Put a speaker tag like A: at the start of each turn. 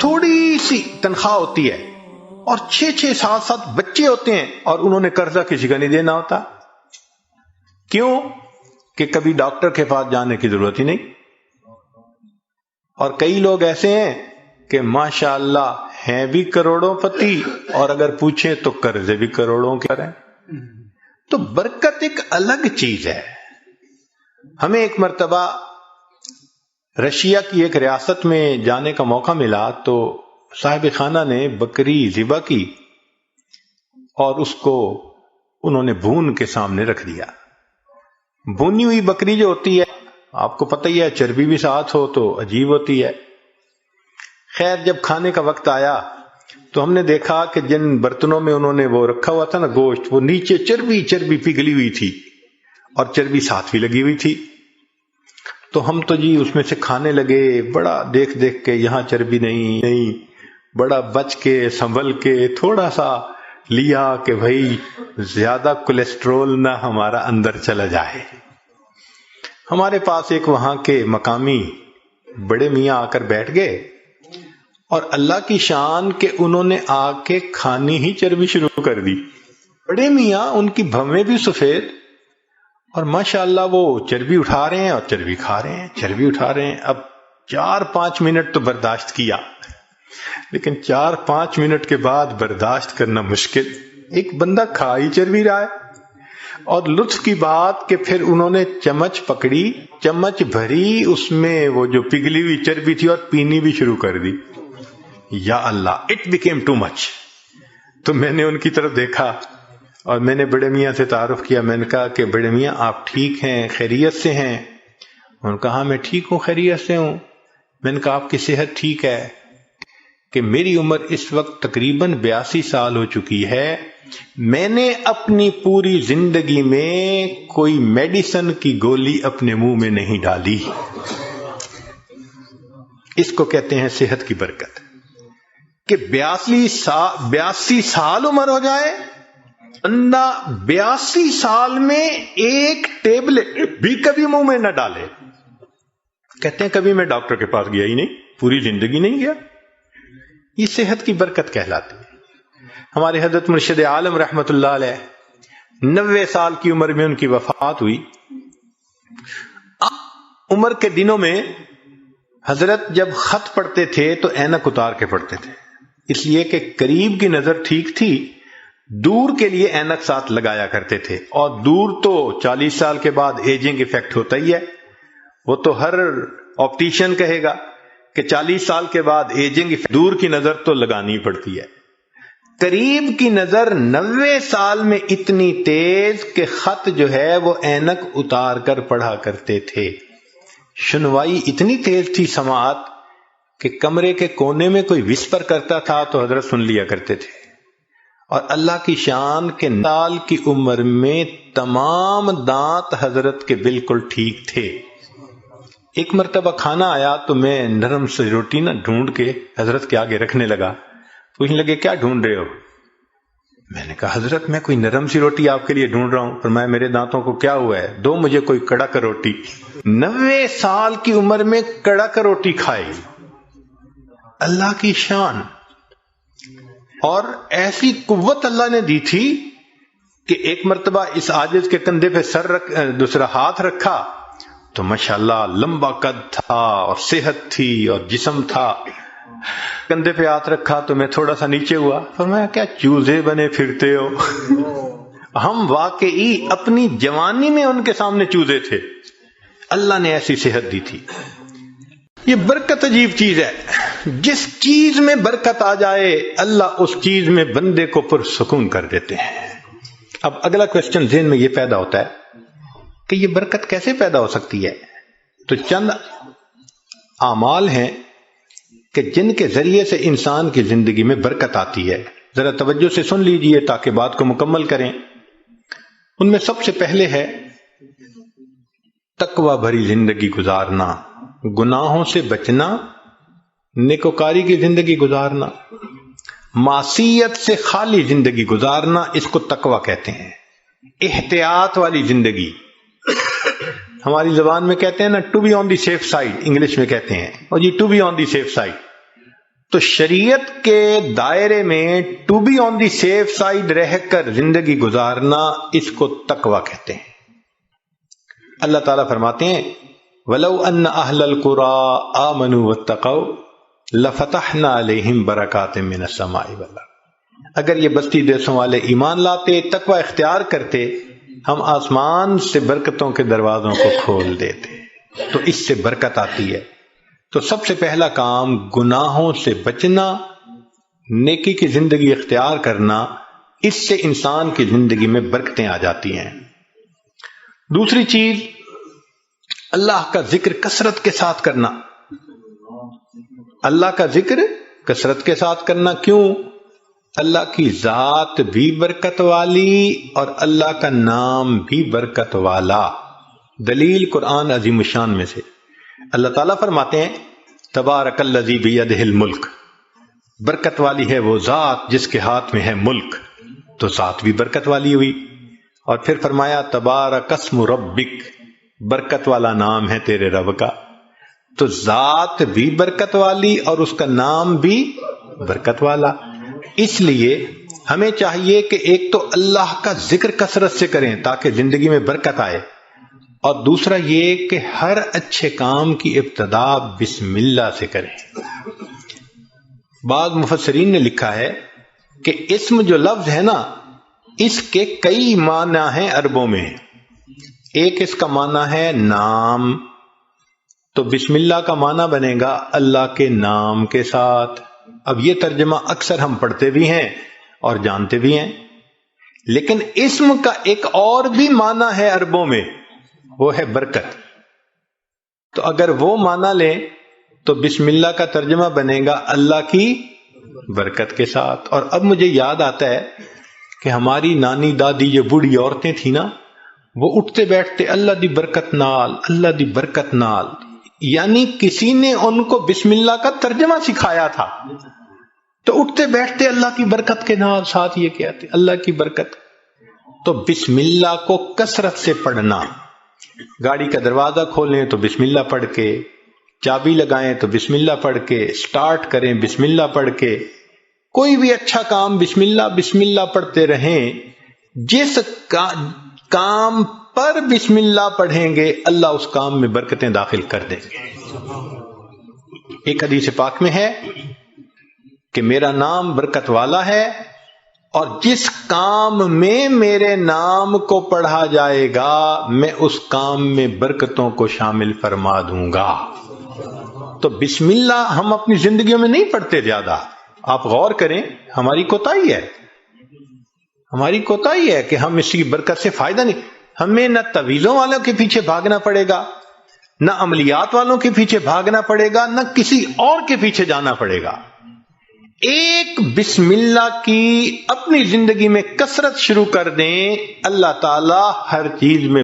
A: تھوڑی سی تنخواہ ہوتی ہے اور 6-6 7 بچے ہوتے ہیں اور انہوں نے قرضہ کسی کا نہیں دینا ہوتا. کیوں؟ کہ کبھی ڈاکٹر کے پاس جانے کی ضرورت ہی نہیں. اور کئی لوگ ایسے ہیں کہ ماشاءاللہ ہیں بھی کروڑوں پتی اور اگر پوچھیں تو قرضے بھی کروڑوں کے ہیں. تو برکت ایک الگ چیز ہے. ہمیں ایک مرتبہ رشیا کی ایک ریاست میں جانے کا موقع ملا تو صاحب خانہ نے بکری ذبح کی اور اس کو انہوں نے بھون کے سامنے رکھ دیا. بھونی ہوئی بکری جو ہوتی ہے آپ کو پتہ ہی ہے چربی بھی ساتھ ہو تو عجیب ہوتی ہے. خیر جب کھانے کا وقت آیا تو ہم نے دیکھا کہ جن برتنوں میں انہوں نے وہ رکھا ہوا تھا نا گوشت، وہ نیچے چربی پگھلی ہوئی تھی اور چربی ساتھ بھی لگی ہوئی تھی. تو ہم تو جی اس میں سے کھانے لگے، بڑا دیکھ کے یہاں چربی نہیں، بڑا بچ کے سنبھل کے تھوڑا سا لیا کہ بھائی زیادہ کولیسٹرول نہ ہمارا اندر چلا جائے. ہمارے پاس ایک وہاں کے مقامی بڑے میاں آ کر بیٹھ گئے اور اللہ کی شان کہ انہوں نے آ کے کھانی ہی چربی شروع کر دی. بڑے میاں ان کی بھویں بھی سفید اور ماشاءاللہ وہ چربی اٹھا رہے ہیں اور چربی کھا رہے ہیں، چربی اٹھا رہے ہیں. اب 4-5 منٹ تو برداشت کیا، لیکن 4-5 منٹ کے بعد برداشت کرنا مشکل. ایک بندہ کھا ہی چربی رہا ہے. اور لطف کی بات کہ پھر انہوں نے چمچ پکڑی، چمچ بھری اس میں وہ جو پگھلی ہوئی چربی تھی اور پینی بھی شروع کر دی. یا اللہ، اٹ بیکیم ٹو مچ. تو میں نے ان کی طرف دیکھا اور میں نے بڑے میاں سے تعارف کیا. میں نے کہا کہ بڑے میاں آپ ٹھیک ہیں، خیریت سے ہیں؟ انہوں نے کہا ہاں میں ٹھیک ہوں، خیریت سے ہوں. میں نے کہا آپ کی صحت ٹھیک ہے؟ کہ میری عمر اس وقت تقریباً 82 سال ہو چکی ہے. میں نے اپنی پوری زندگی میں کوئی میڈیسن کی گولی اپنے منہ میں نہیں ڈالی. اس کو کہتے ہیں صحت کی برکت. کہ 82 سال عمر ہو جائے، بندہ 82 سال میں ایک ٹیبلٹ بھی کبھی منہ میں نہ ڈالے. کہتے ہیں کبھی میں ڈاکٹر کے پاس گیا ہی نہیں، پوری زندگی نہیں گیا. یہ صحت کی برکت کہلاتی ہے. ہمارے حضرت مرشد عالم رحمت اللہ علیہ 90 سال کی عمر میں ان کی وفات ہوئی. عمر کے دنوں میں حضرت جب خط پڑھتے تھے تو اینک اتار کے پڑھتے تھے، اس لیے کہ قریب کی نظر ٹھیک تھی، دور کے لیے اینک ساتھ لگایا کرتے تھے. اور دور تو 40 سال کے بعد ایجنگ ایفیکٹ ہوتا ہی ہے. وہ تو ہر آپٹیشین کہے گا کہ 40 سال کے بعد ایجنگ، دور کی نظر تو لگانی پڑتی ہے. قریب کی نظر 90 سال میں اتنی تیز کہ خط جو ہے وہ اینک اتار کر پڑھا کرتے تھے. سنوائی اتنی تیز تھی سماعت کہ کمرے کے کونے میں کوئی وسپر کرتا تھا تو حضرت سن لیا کرتے تھے. اور اللہ کی شان کے سال کی عمر میں تمام دانت حضرت کے بالکل ٹھیک تھے. ایک مرتبہ کھانا آیا تو میں نرم سی روٹی نہ ڈھونڈ کے حضرت کے آگے رکھنے لگا. پوچھنے لگے کیا ڈھونڈ رہے ہو؟ میں نے کہا حضرت میں کوئی نرم سی روٹی آپ کے لیے ڈھونڈ رہا ہوں. فرمایا میرے دانتوں کو کیا ہوا ہے، دو مجھے کوئی کڑک روٹی. 90 سال کی عمر میں کڑک روٹی کھائی. اللہ کی شان. اور ایسی قوت اللہ نے دی تھی کہ ایک مرتبہ اس عاجز کے کندھے پہ دوسرا ہاتھ رکھا تو ماشاءاللہ لمبا قد تھا اور صحت تھی اور جسم تھا. کندھے پہ ہاتھ رکھا تو میں تھوڑا سا نیچے ہوا. فرمایا کیا چوزے بنے پھرتے ہو؟ ہم واقعی اپنی جوانی میں ان کے سامنے چوزے تھے. اللہ نے ایسی صحت دی تھی. یہ برکت عجیب چیز ہے. جس چیز میں برکت آ جائے اللہ اس چیز میں بندے کو پرسکون کر دیتے ہیں. اب اگلا کوشچن ذہن میں یہ پیدا ہوتا ہے کہ یہ برکت کیسے پیدا ہو سکتی ہے؟ تو چند اعمال ہیں کہ جن کے ذریعے سے انسان کی زندگی میں برکت آتی ہے. ذرا توجہ سے سن لیجئے تاکہ بات کو مکمل کریں. ان میں سب سے پہلے ہے تقوی بھری زندگی گزارنا، گناہوں سے بچنا، نیکوکاری کی زندگی گزارنا، معصیت سے خالی زندگی گزارنا. اس کو تقوی کہتے ہیں. احتیاط والی زندگی، ہماری زبان میں کہتے ہیں نا to be on the safe side, English میں کہتے ہیں اور یہ to be on the safe side. تو شریعت کے دائرے میں to be on the safe side رہ کر زندگی گزارنا، اس کو تقوی کہتے ہیں۔ اللہ تعالیٰ فرماتے ہیں وَلَوْ أَنَّ أَهْلَ الْقُرَىٰ آمَنُوا وَاتَّقَوْا لَفَتَحْنَا عَلَيْهِمْ بَرَكَاتٍ مِّنَ السَّمَاءِ وَالْأَرْضِ، اگر یہ بستی دیسوں والے ایمان لاتے، تقوی اختیار کرتے، ہم آسمان سے برکتوں کے دروازوں کو کھول دیتے۔ تو اس سے برکت آتی ہے۔ تو سب سے پہلا کام گناہوں سے بچنا، نیکی کی زندگی اختیار کرنا، اس سے انسان کی زندگی میں برکتیں آ جاتی ہیں۔ دوسری چیز اللہ کا ذکر کثرت کے ساتھ کرنا۔ اللہ کا ذکر کثرت کے ساتھ کرنا، کیوں؟ اللہ کی ذات بھی برکت والی اور اللہ کا نام بھی برکت والا۔ دلیل قرآن عظیم الشان میں سے اللہ تعالیٰ فرماتے ہیں تبارک الذی بیدہ الملک، برکت والی ہے وہ ذات جس کے ہاتھ میں ہے ملک، تو ذات بھی برکت والی ہوئی۔ اور پھر فرمایا تبارک اسم ربک، برکت والا نام ہے تیرے رب کا، تو ذات بھی برکت والی اور اس کا نام بھی برکت والا۔ اس لیے ہمیں چاہیے کہ ایک تو اللہ کا ذکر کثرت سے کریں تاکہ زندگی میں برکت آئے، اور دوسرا یہ کہ ہر اچھے کام کی ابتدا بسم اللہ سے کریں۔ بعض مفسرین نے لکھا ہے کہ اسم جو لفظ ہے نا، اس کے کئی معنی ہیں عربوں میں۔ ایک اس کا معنی ہے نام، تو بسم اللہ کا معنی بنے گا اللہ کے نام کے ساتھ۔ اب یہ ترجمہ اکثر ہم پڑھتے بھی ہیں اور جانتے بھی ہیں، لیکن اسم کا ایک اور بھی معنی ہے عربوں میں، وہ ہے برکت۔ تو اگر وہ معنی لیں تو بسم اللہ کا ترجمہ بنے گا اللہ کی برکت کے ساتھ۔ اور اب مجھے یاد آتا ہے کہ ہماری نانی دادی جو بوڑھی عورتیں تھیں نا، وہ اٹھتے بیٹھتے اللہ دی برکت نال، اللہ دی برکت نال، یعنی کسی نے ان کو بسم اللہ کا ترجمہ سکھایا تھا، تو اٹھتے بیٹھتے اللہ کی برکت کے نال ساتھ یہ کہتے اللہ کی برکت۔ تو بسم اللہ کو کثرت سے پڑھنا، گاڑی کا دروازہ کھولیں تو بسم اللہ پڑھ کے، چابی لگائیں تو بسم اللہ پڑھ کے، سٹارٹ کریں بسم اللہ پڑھ کے، کوئی بھی اچھا کام بسم اللہ پڑھتے رہیں۔ جس کام پر بسم اللہ پڑھیں گے اللہ اس کام میں برکتیں داخل کر دیں گے۔ ایک حدیث پاک میں ہے کہ میرا نام برکت والا ہے، اور جس کام میں میرے نام کو پڑھا جائے گا میں اس کام میں برکتوں کو شامل فرما دوں گا۔ تو بسم اللہ ہم اپنی زندگیوں میں نہیں پڑھتے زیادہ۔ آپ غور کریں، ہماری کوتاہی ہے کہ ہم اس کی برکت سے فائدہ نہیں۔ ہمیں نہ طویلوں والوں کے پیچھے بھاگنا پڑے گا، نہ عملیات والوں کے پیچھے بھاگنا پڑے گا، نہ کسی اور کے پیچھے جانا پڑے گا۔ ایک بسم اللہ کی اپنی زندگی میں کثرت شروع کر دیں، اللہ تعالی ہر چیز میں